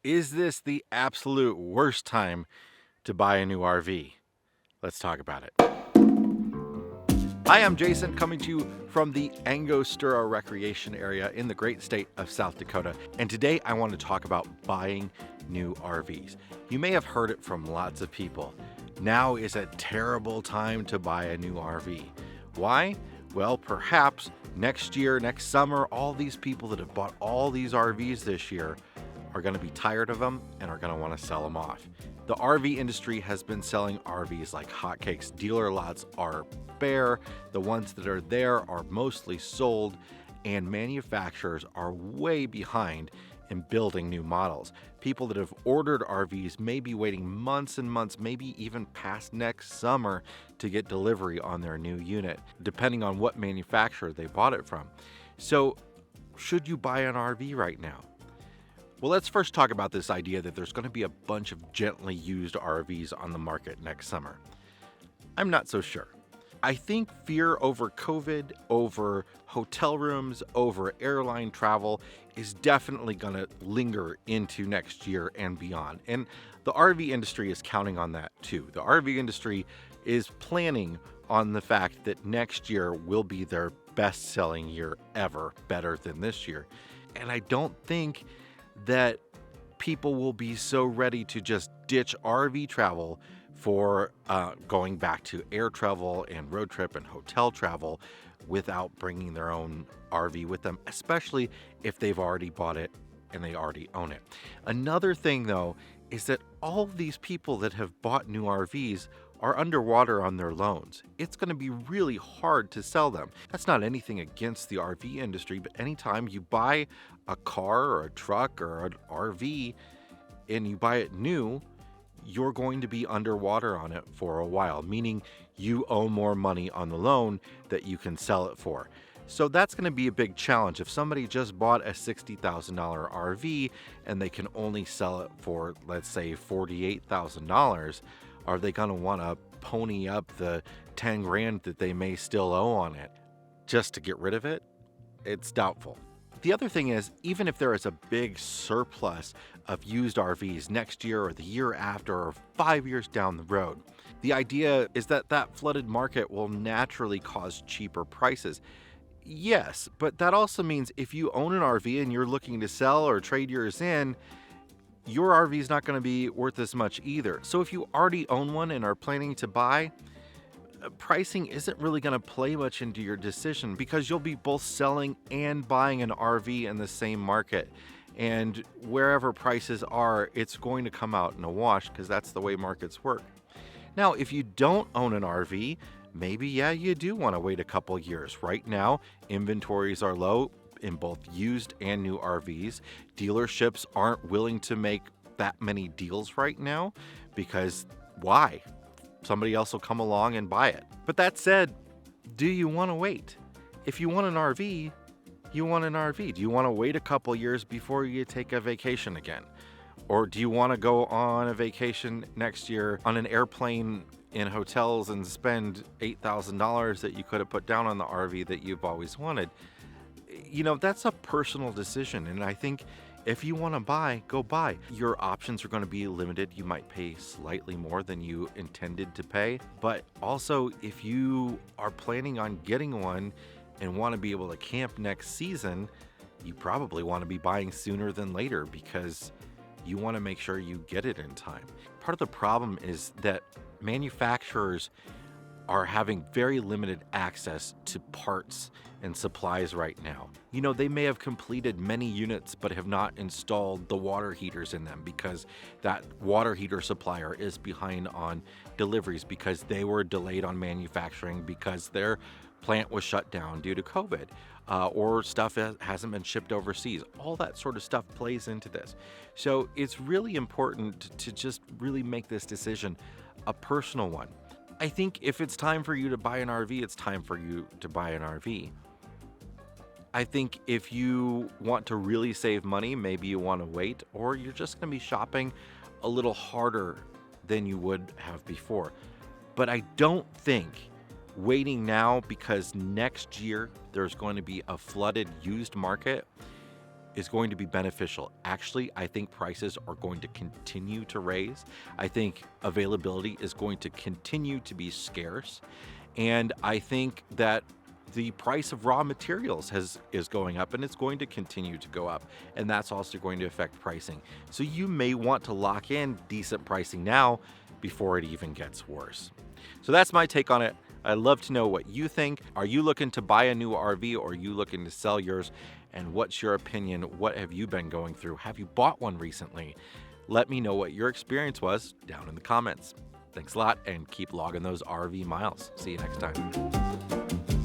Is this the absolute worst time to buy a new RV? Let's talk about it. Hi, I'm Jason, coming to you from the Angostura Recreation Area in the great state of South Dakota. And today I want to talk about buying new RVs. You may have heard it from lots of people. Now is a terrible time to buy a new RV. Why? Well, perhaps next year, next summer, all these people that have bought all these RVs this year are going to be tired of them and are going to want to sell them off. The RV industry has been selling RVs like hotcakes. Dealer lots are bare. The ones that are there are mostly sold, and manufacturers are way behind in building new models. People that have ordered RVs may be waiting months and months, maybe even past next summer, to get delivery on their new unit, depending on what manufacturer they bought it from. So, should you buy an RV right now? Well, let's first talk about this idea that there's going to be a bunch of gently used RVs on the market next summer. I'm not so sure. I think fear over COVID, over hotel rooms, over airline travel is definitely going to linger into next year and beyond. And the RV industry is counting on that too. The RV industry is planning on the fact that next year will be their best-selling year ever, better than this year. And I don't think that people will be so ready to just ditch RV travel for going back to air travel and road trip and hotel travel without bringing their own RV with them, especially if they've already bought it and they already own it. Another thing, though, is that all of these people that have bought new RVs are underwater on their loans. It's going to be really hard to sell them. That's not anything against the RV industry, but anytime you buy a car or a truck or an RV and you buy it new, you're going to be underwater on it for a while, meaning you owe more money on the loan that you can sell it for. So that's going to be a big challenge. If somebody just bought a $60,000 RV and they can only sell it for, let's say, $48,000, are they going to want to pony up the 10 grand that they may still owe on it just to get rid of it? It's doubtful. The other thing is, even if there is a big surplus of used RVs next year or the year after or 5 years down the road, the idea is that that flooded market will naturally cause cheaper prices. Yes, but that also means if you own an RV and you're looking to sell or trade yours in, your RV is not going to be worth as much either. So if you already own one and are planning to buy, pricing isn't really going to play much into your decision because you'll be both selling and buying an RV in the same market. And wherever prices are, it's going to come out in a wash because that's the way markets work. Now, if you don't own an RV, maybe, you do want to wait a couple years. Right now, inventories are low in both used and new RVs. Dealerships aren't willing to make that many deals right now because why? Somebody else will come along and buy it. But that said, do you want to wait? If you want an RV, you want an RV. Do you want to wait a couple years before you take a vacation again? Or do you want to go on a vacation next year on an airplane in hotels and spend $8,000 that you could have put down on the RV that you've always wanted? That's a personal decision. And I think if you want to buy, go buy. Your options are going to be limited. You might pay slightly more than you intended to pay. But also, if you are planning on getting one and want to be able to camp next season, you probably want to be buying sooner than later because you want to make sure you get it in time. Part of the problem is that manufacturers are having very limited access to parts and supplies right now. They may have completed many units but have not installed the water heaters in them because that water heater supplier is behind on deliveries because they were delayed on manufacturing because their plant was shut down due to COVID, or stuff hasn't been shipped overseas. All that sort of stuff plays into this. So it's really important to just really make this decision a personal one. I think if it's time for you to buy an RV, it's time for you to buy an RV. I think if you want to really save money, maybe you want to wait, or you're just going to be shopping a little harder than you would have before. But I don't think waiting now because next year there's going to be a flooded used market is going to be beneficial. Actually, I think prices are going to continue to raise. I think availability is going to continue to be scarce. And I think that the price of raw materials is going up, and it's going to continue to go up. And that's also going to affect pricing. So you may want to lock in decent pricing now before it even gets worse. So that's my take on it. I'd love to know what you think. Are you looking to buy a new RV, or are you looking to sell yours? And what's your opinion? What have you been going through? Have you bought one recently? Let me know what your experience was down in the comments. Thanks a lot, and keep logging those RV miles. See you next time.